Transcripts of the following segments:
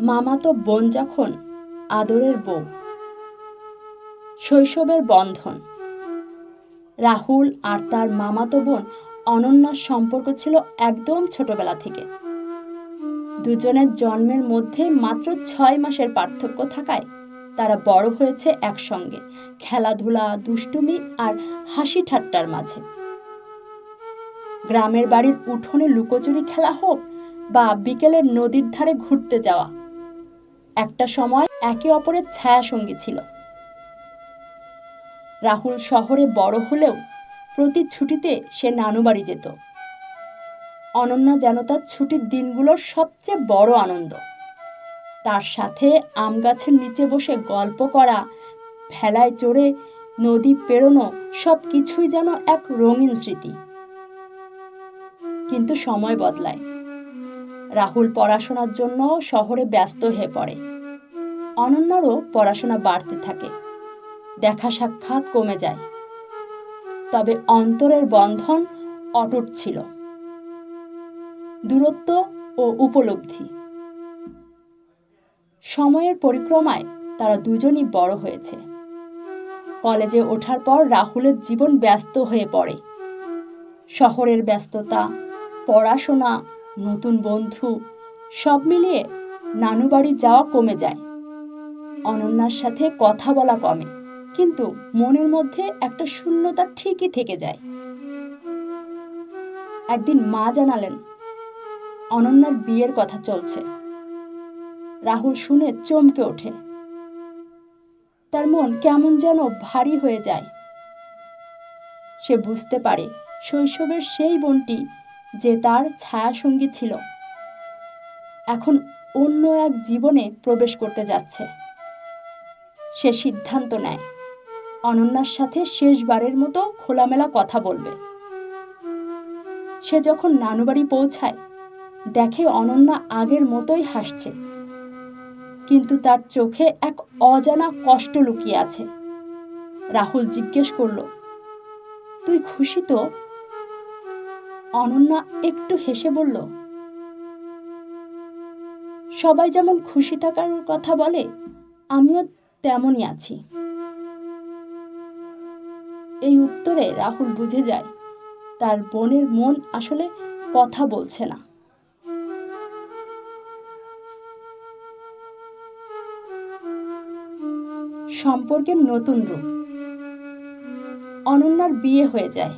মামাতো বোন যখন আদরের বউ। শৈশবের বন্ধন। রাহুল আর তার মামাতো বোন অনন্যার সম্পর্ক ছিল একদম ছোটবেলা থেকে। দুজনের জন্মের মধ্যে মাত্র 6 মাসের পার্থক্য থাকায় তারা বড় হয়েছে একসঙ্গে, খেলাধুলা, দুষ্টুমি আর হাসি ঠাট্টার মাঝে। গ্রামের বাড়ির উঠোনে লুকোচুরি খেলা হোক বা বিকেলের নদীর ধারে ঘুরতে যাওয়া, একটা সময় একে অপরের ছায়াসঙ্গী ছিল। রাহুল শহরে বড় হলেও প্রতি ছুটিতে সে নানু বাড়ি যেত। অনন্যা যেন তার ছুটির দিনগুলোর সবচেয়ে বড় আনন্দ। তার সাথে আম গাছের নিচে বসে গল্প করা, ভেলায় চড়ে নদী পেরোনো, সব কিছুই যেন এক রঙিন স্মৃতি। কিন্তু সময় বদলায়। রাহুল পড়াশোনার জন্য শহরে ব্যস্ত হয়ে পড়ে। অনন্যারও পড়াশোনা বাড়তে থাকে, দেখা সাক্ষাৎ কমে যায়। তবে অন্তরের বন্ধন অটুট ছিল। দূরত্ব ও উপলব্ধি। সময়ের পরিক্রমায় তারা দুজনই বড় হয়েছে। কলেজে ওঠার পর রাহুলের জীবন ব্যস্ত হয়ে পড়ে। শহরের ব্যস্ততা, পড়াশোনা, নতুন বন্ধু, সব মিলিয়ে নানু বাড়ি যাওয়া কমে যায়। অনন্যার সাথে কথা বলা কমে, কিন্তু মনের মধ্যে একটা শূন্যতা ঠিকই থেকে যায়। একদিন মা জানালেন অনন্যার বিয়ের কথা চলছে। রাহুল শুনে চমকে ওঠে। তার মন কেমন যেন ভারী হয়ে যায়। সে বুঝতে পারে শৈশবের সেই বোনটি যে তার ছায়াসঙ্গী ছিল, এখন অন্য এক জীবনে প্রবেশ করতে যাচ্ছে। সে সিদ্ধান্ত নেয় অনন্যার সাথে শেষবারের মতো খোলামেলা কথা বলবে। সে যখন নানুবাড়ি পৌঁছায়, দেখে অনন্যা আগের মতোই হাসছে, কিন্তু তার চোখে এক অজানা কষ্ট লুকিয়ে আছে। রাহুল জিজ্ঞেস করল, তুই খুশি তো? অনন্যা একটু হেসে বলল, সবাই যেমন খুশি থাকার কথা বলে, আমিও তেমনই আছি। এই উত্তরে রাহুল বুঝে যায় তার বোনের মন আসলে কথা বলছে না। সম্পর্কের নতুন রূপ। অনন্যার বিয়ে হয়ে যায়।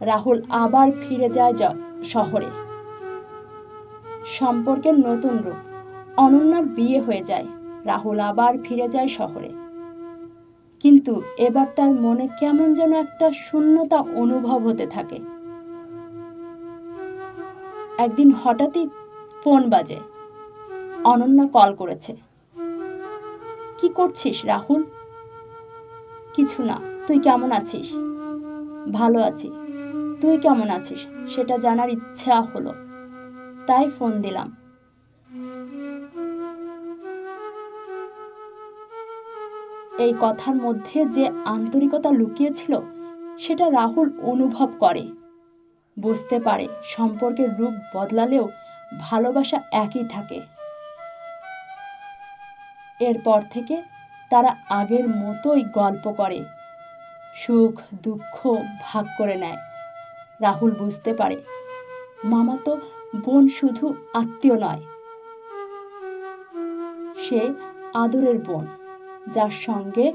রাহুল আবার ফিরে যায় শহরে। সম্পর্কের নতুন রূপ। অনন্যার বিয়ে হয়ে যায়। রাহুল আবার ফিরে যায় শহরে। কিন্তু এবার তার মনে কেমন যেন একটা শূন্যতা অনুভব হতে থাকে। একদিন হঠাৎই ফোন বাজে। অনন্যা কল করেছে। কি করছিস রাহুল? কিছু না, তুই কেমন আছিস? ভালো আছি। তুই কেমন আছিস সেটা জানার ইচ্ছা হলো, তাই ফোন দিলাম। এই কথার মধ্যে যে আন্তরিকতা লুকিয়েছিল সেটা রাহুল অনুভব করে। বুঝতে পারে সম্পর্কের রূপ বদলালেও ভালোবাসা একই থাকে। এরপর থেকে তারা আগের মতোই গল্প করে, সুখ দুঃখ ভাগ করে নেয়। রাহুল বুঝতে পারে মামাতো বোন শুধু আত্মীয় নয়, সে আদরের বোন, যার সঙ্গে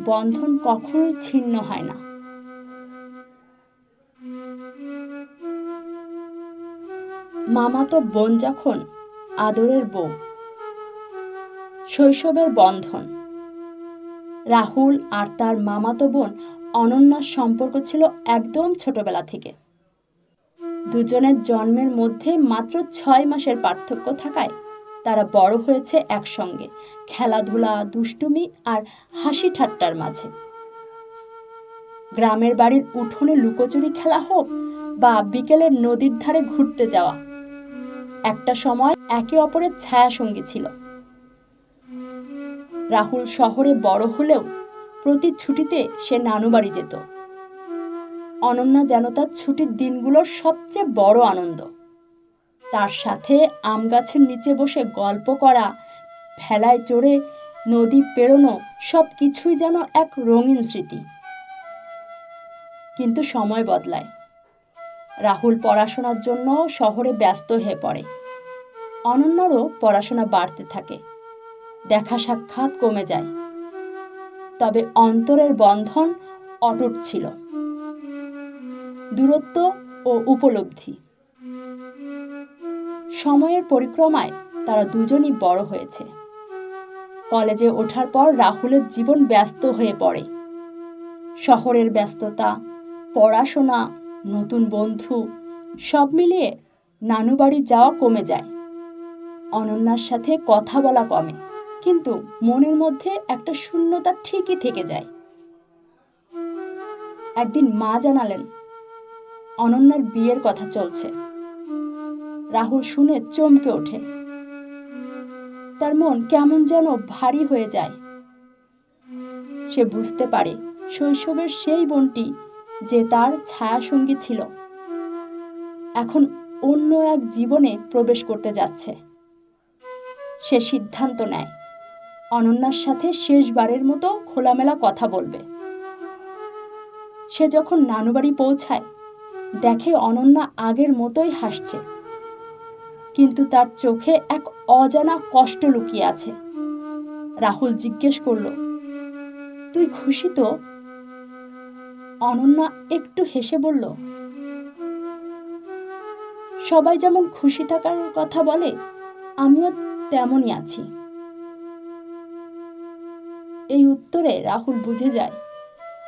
বন্ধন কখনোই ছিন্ন হয় না। মামাতো বোন যখন আদরের বউ। শৈশবের বন্ধন। রাহুল আর তার মামাতো বোন অনন্যার সম্পর্ক ছিল একদম ছোটবেলা থেকে। দুজনের জন্মের মধ্যে মাত্র 6 মাসের পার্থক্য থাকায় তারা বড় হয়েছে একসঙ্গে, খেলাধুলা, দুষ্টুমি আর হাসি ঠাট্টার মাঝে। গ্রামের বাড়ির উঠোনে লুকোচুরি খেলা হোক বা বিকেলের নদীর ধারে ঘুরতে যাওয়া, একটা সময় একে অপরের ছায়াসঙ্গী ছিল। রাহুল শহরে বড় হলেও প্রতি ছুটিতে সে নানু বাড়ি যেত। অনন্যা যেন তার ছুটির দিনগুলোর সবচেয়ে বড় আনন্দ। তার সাথে আম গাছের নিচে বসে গল্প করা, ভেলায় চড়ে নদী পেরোনো সব কিছুই যেন এক রঙিন স্মৃতি। কিন্তু সময় বদলায়। রাহুল পড়াশোনার জন্য শহরে ব্যস্ত হয়ে পড়ে। অনন্যারও পড়াশোনা বাড়তে থাকে, দেখা সাক্ষাৎ কমে যায়। তবে অন্তরের বন্ধন অটুট ছিল। দূরত্ব ও উপলব্ধি। সময়ের পরিক্রমায় তারা দুজনই বড় হয়েছে। কলেজে ওঠার পর রাহুলের জীবন ব্যস্ত হয়ে পড়ে। শহরের ব্যস্ততা, পড়াশোনা, নতুন বন্ধু সব মিলিয়ে নানু বাড়ি যাওয়া কমে যায়। অনন্যার সাথে কথা বলা কমে, কিন্তু মনের মধ্যে একটা শূন্যতা ঠিকই থেকে যায়। একদিন মা জানালেন অনন্যার বিয়ের কথা চলছে। রাহুল শুনে চমকে ওঠে। তার মন কেমন যেন ভারী হয়ে যায়। সে বুঝতে পারে শৈশবের সেই বোনটি যে তার ছায়াসঙ্গী ছিল, এখন অন্য এক জীবনে প্রবেশ করতে যাচ্ছে। সে সিদ্ধান্ত নেয় অনন্যার সাথে শেষবারের মতো খোলামেলা কথা বলবে। সে যখন নানুবাড়ি পৌঁছায়, দেখে অনন্যা আগের মতোই হাসছে, কিন্তু তার চোখে এক অজানা কষ্ট লুকিয়ে আছে। রাহুল জিজ্ঞেস করল, তুই খুশি তো? অনন্যা একটু হেসে বলল, সবাই যেমন খুশি থাকার কথা বলে, আমিও তেমনই আছি। এই উত্তরে রাহুল বুঝে যায়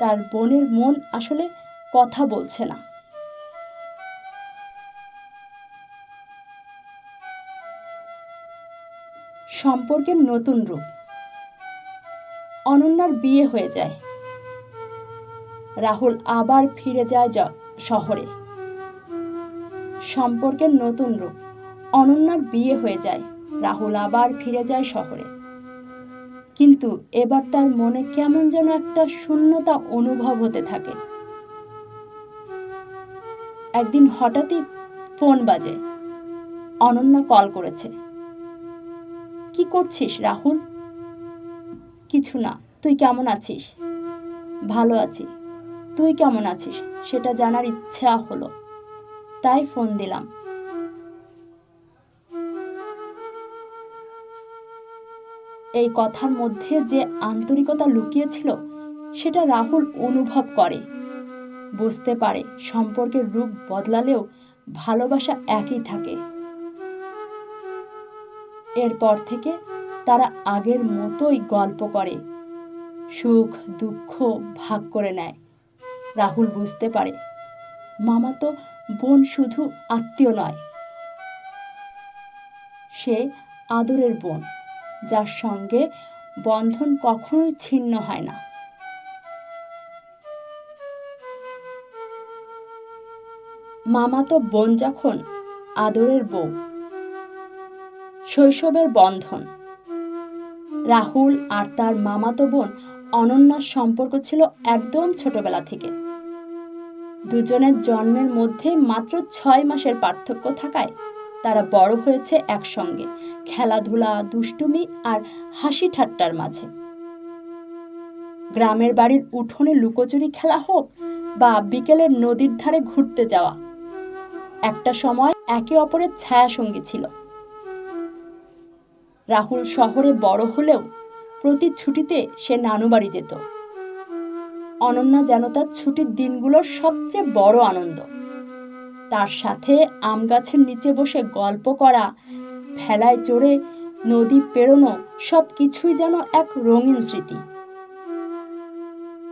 তার বোনের মন আসলে কথা বলছে না। সম্পর্কের নতুন রূপ। অনন্যার বিয়ে হয়ে যায়। রাহুল আবার ফিরে যায় শহরে। সম্পর্কের নতুন রূপ। অনন্যার বিয়ে হয়ে যায়। রাহুল আবার ফিরে যায় শহরে। কিন্তু এবার তার মনে কেমন যেন একটা শূন্যতা অনুভব হতে থাকে। একদিন হঠাৎই ফোন বাজে। অনন্যা কল করেছে। কি করছিস রাহুল? কিছু না, তুই কেমন আছিস? ভালো আছি। তুই কেমন আছিস সেটা জানার ইচ্ছা হলো, তাই ফোন দিলাম। এই কথার মধ্যে যে আন্তরিকতা লুকিয়েছিল সেটা রাহুল অনুভব করে। বুঝতে পারে সম্পর্কের রূপ বদলালেও ভালোবাসা একই থাকে। এরপর থেকে তারা আগের মতোই গল্প করে, সুখ দুঃখ ভাগ করে নেয়। রাহুল বুঝতে পারে মামাতো বোন শুধু আত্মীয় নয়, সে আদরের বোন, যার সঙ্গে বন্ধন কখনোই ছিন্ন হয় না। মামাতো বোন যখন আদরের বউ। শৈশবের বন্ধন। রাহুল আর তার মামাতো বোন অনন্যার সম্পর্ক ছিল একদম ছোটবেলা থেকে। দুজনের জন্মের মধ্যে মাত্র 6 মাসের পার্থক্য থাকায় তারা বড় হয়েছে একসঙ্গে, খেলাধুলা, দুষ্টুমি আর হাসি ঠাট্টার মাঝে। গ্রামের বাড়ির উঠোনে লুকোচুরি খেলা হোক বা বিকেলের নদীর ধারে ঘুরতে যাওয়া, একটা সময় একে অপরের ছায়াসঙ্গী ছিল। রাহুল শহরে বড় হলেও প্রতি ছুটিতে সে নানু বাড়ি যেত। অনন্যা যেন তার ছুটির দিনগুলোর সবচেয়ে বড় আনন্দ। তার সাথে আম গাছের নিচে বসে গল্প করা, ভেলায় চড়ে নদী পেরোনো সব কিছুই যেন এক রঙিন স্মৃতি।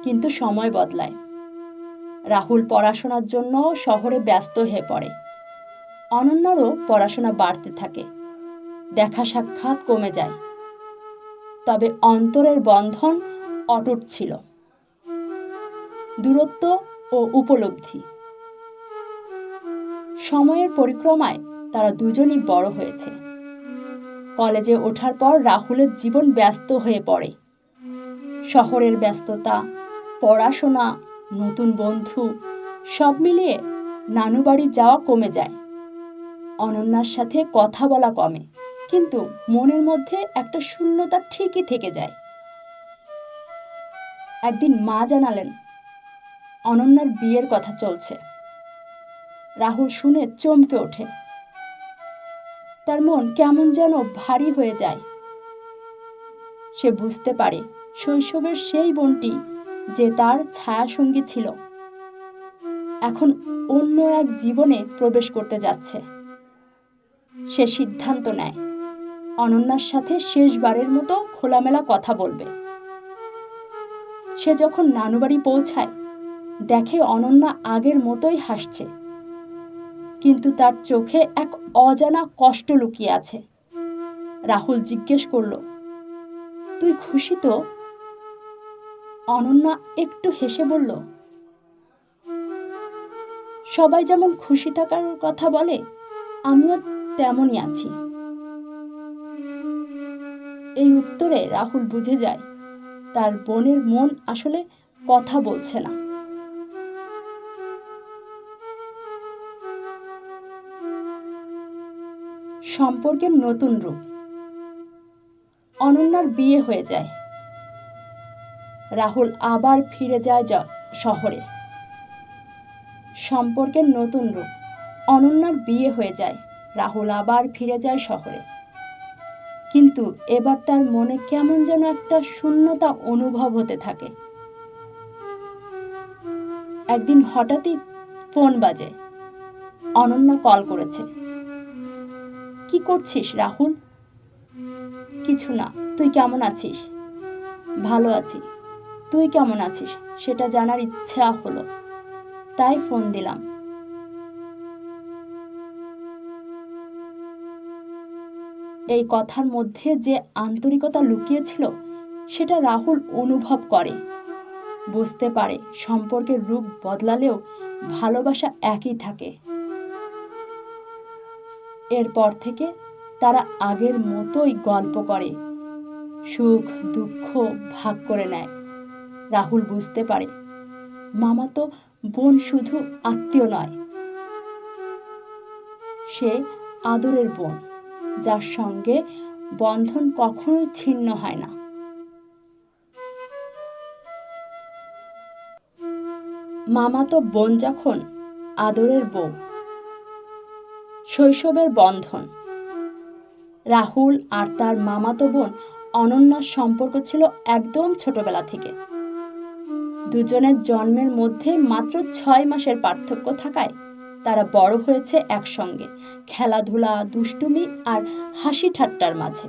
কিন্তু সময় বদলায়। রাহুল পড়াশোনার জন্য শহরে ব্যস্ত হয়ে পড়ে। অনন্যারও পড়াশোনা বাড়তে থাকে, দেখা সাক্ষাৎ কমে যায়। তবে অন্তরের বন্ধন অটুট ছিল। দূরত্ব ও উপলব্ধি। সময়ের পরিক্রমায় তারা দুজনই বড় হয়েছে। কলেজে ওঠার পর রাহুলের জীবন ব্যস্ত হয়ে পড়ে। শহরের ব্যস্ততা, পড়াশোনা, নতুন বন্ধু সব মিলিয়ে নানু বাড়ি যাওয়া কমে যায়। অনন্যার সাথে কথা বলা কমে, কিন্তু মনের মধ্যে একটা শূন্যতা ঠিকই থেকে যায়। একদিন মা জানালেন অনন্যার বিয়ের কথা চলছে। রাহুল শুনে চমকে ওঠে। তার মন কেমন যেন ভারী হয়ে যায়। সে বুঝতে পারে শৈশবের সেই বোনটি যে তার ছায়াসঙ্গী ছিল, এখন অন্য এক জীবনে প্রবেশ করতে যাচ্ছে। সে সিদ্ধান্ত নেয় অনন্যার সাথে শেষবারের মতো খোলামেলা কথা বলবে। সে যখন নানুবাড়ি পৌঁছায়, দেখে অনন্যা আগের মতোই হাসছে, কিন্তু তার চোখে এক অজানা কষ্ট লুকিয়ে আছে। রাহুল জিজ্ঞেস করল, তুই খুশি তো? অনন্যা একটু হেসে বলল, সবাই যেমন খুশি থাকার কথা বলে, আমিও তেমনই আছি। এই উত্তরে রাহুল বুঝে যায় তার বোনের মন আসলে কথা বলছে না। সম্পর্কের নতুন রূপ। অনন্যার বিয়ে হয়ে যায়। রাহুল আবার ফিরে যায় শহরে। সম্পর্কের নতুন রূপ। অনন্যার বিয়ে হয়ে যায়। রাহুল আবার ফিরে যায় শহরে। কিন্তু এবার তার মনে কেমন যেন একটা শূন্যতা অনুভব হতে থাকে। একদিন হঠাৎই ফোন বাজে। অনন্যা কল করেছে। কি করছিস রাহুল? কিছু না, তুই কেমন আছিস? ভালো আছি। তুই কেমন আছিস সেটা জানার ইচ্ছা হলো, তাই ফোন দিলাম। এই কথার মধ্যে যে আন্তরিকতা লুকিয়েছিল সেটা রাহুল অনুভব করে। বুঝতে পারে সম্পর্কের রূপ বদলালেও ভালোবাসা একই থাকে। এরপর থেকে তারা আগের মতোই গল্প করে, সুখ দুঃখ ভাগ করে নেয়। রাহুল বুঝতে পারে মামাতো বোন শুধু আত্মীয় নয়, সে আদরের বোন, যার সঙ্গে বন্ধন কখনোই ছিন্ন হয় না। মামাতো বোন যখন আদরের বউ, শৈশবের বন্ধন। রাহুল আর তার মামাতো বোন অনন্যার সম্পর্ক ছিল একদম ছোটবেলা থেকে। দুজনের জন্মের মধ্যে মাত্র 6 মাসের পার্থক্য থাকায় তারা বড় হয়েছে একসঙ্গে, খেলাধুলা, দুষ্টুমি আর হাসি ঠাট্টার মাঝে।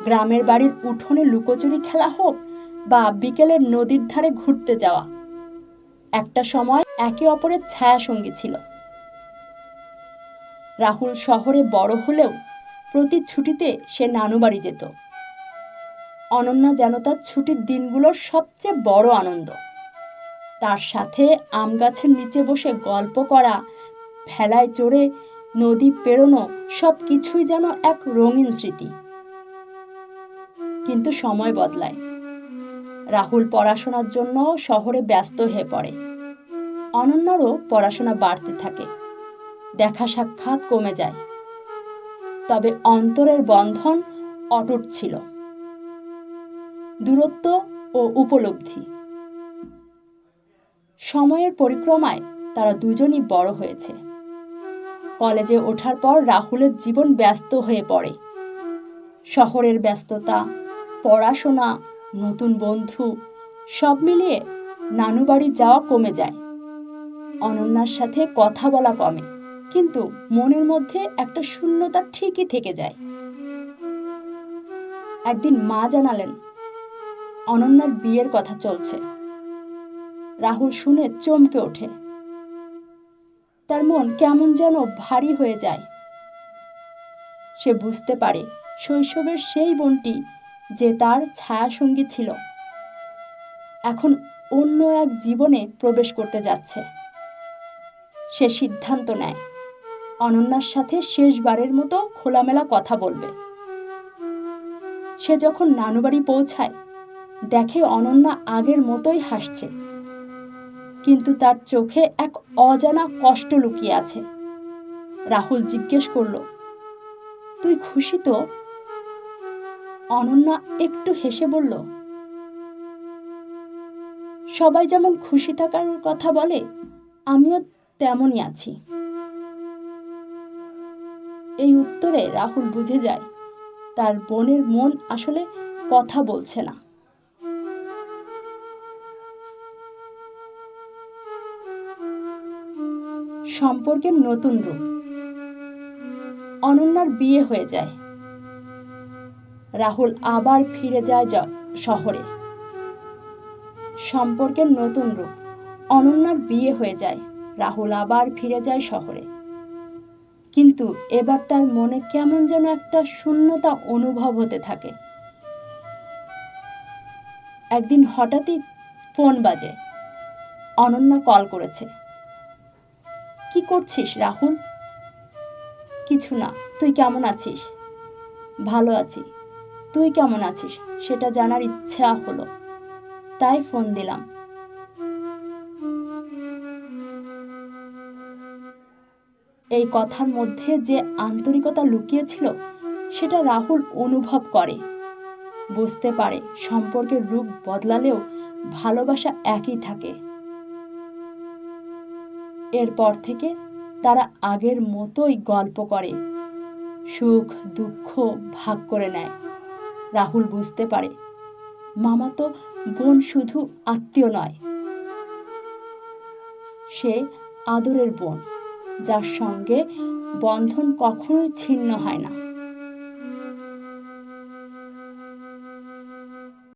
গ্রামের বাড়ির উঠোনে লুকোচুরি খেলা হোক বা বিকেলের নদীর ধারে ঘুরতে যাওয়া, একটা সময় একে অপরের ছায়াসঙ্গী ছিল। রাহুল শহরে বড় হলেও প্রতি ছুটিতে সে নানুবাড়ি যেত। অনন্যা যেন তার ছুটির দিনগুলোর সবচেয়ে বড় আনন্দ। তার সাথে আম গাছের নিচে বসে গল্প করা, ভেলায় চড়ে নদী পেরোনো, সব কিছুই যেন এক রঙিন স্মৃতি। কিন্তু সময় বদলায়। রাহুল পড়াশোনার জন্য শহরে ব্যস্ত হয়ে পড়ে। অনন্যারও পড়াশোনা বাড়তে থাকে। দেখা সাক্ষাৎ কমে যায়, তবে অন্তরের বন্ধন অটুট ছিল। দূরত্ব ও উপলব্ধি। সময়ের পরিক্রমায় তারা দুজনই বড় হয়েছে। কলেজে ওঠার পর রাহুলের জীবন ব্যস্ত হয়ে পড়ে। শহরের ব্যস্ততা, পড়াশোনা, নতুন বন্ধু, সব মিলিয়ে নানুবাড়ি যাওয়া কমে যায়। অনন্যার সাথে কথা বলা কমে, কিন্তু মনের মধ্যে একটা শূন্যতা ঠিকই থেকে যায়। একদিন মা জানালেন অনন্যার বিয়ের কথা চলছে। রাহুল শুনে চমকে ওঠে। তার মন কেমন যেন ভারী হয়ে যায়। সে বুঝতে পারে শৈশবের সেই বোনটি যে তার ছায়াসঙ্গী ছিল, এখন অন্য এক জীবনে প্রবেশ করতে যাচ্ছে। সে সিদ্ধান্ত নেয় অনন্যার সাথে শেষবারের মতো খোলামেলা কথা বলবে। সে যখন নানুবাড়ি পৌঁছায়, দেখে অনন্যা আগের মতোই হাসছে, কিন্তু তার চোখে এক অজানা কষ্ট লুকিয়ে আছে। রাহুল জিজ্ঞেস করল, তুই খুশি তো? অনন্যা একটু হেসে বলল, সবাই যেমন খুশি থাকার কথা বলে, আমিও তেমনই আছি। এই উত্তরে রাহুল বুঝে যায় তার বোনের মন আসলে কথা বলছে না। সম্পর্কের নতুন রূপ। অনন্যার বিয়ে হয়ে যায়। রাহুল আবার ফিরে যায় শহরে। সম্পর্কের নতুন রূপ। অনন্যার বিয়ে হয়ে যায়। রাহুল আবার ফিরে যায় শহরে। কিন্তু এবার তার মনে কেমন যেন একটা শূন্যতা অনুভব হতে থাকে। একদিন হঠাৎই ফোন বাজে। অনন্যা কল করেছে। কি করছিস রাহুল? কিছু না, তুই কেমন আছিস? ভালো আছি। তুই কেমন আছিস সেটা জানার ইচ্ছা হলো, তাই ফোন দিলাম। এই কথার মধ্যে যে আন্তরিকতা লুকিয়ে ছিল সেটা রাহুল অনুভব করে, বুঝতে পারে সম্পর্কের রূপ বদলালেও ভালোবাসা একই থাকে। এরপর থেকে তারা আগের মতোই গল্প করে, সুখ দুঃখ ভাগ করে নেয়। রাহুল বুঝতে পারে মামাতো বোন শুধু আত্মীয় নয়, সে আদরের বোন, যার সঙ্গে বন্ধন কখনোই ছিন্ন হয় না।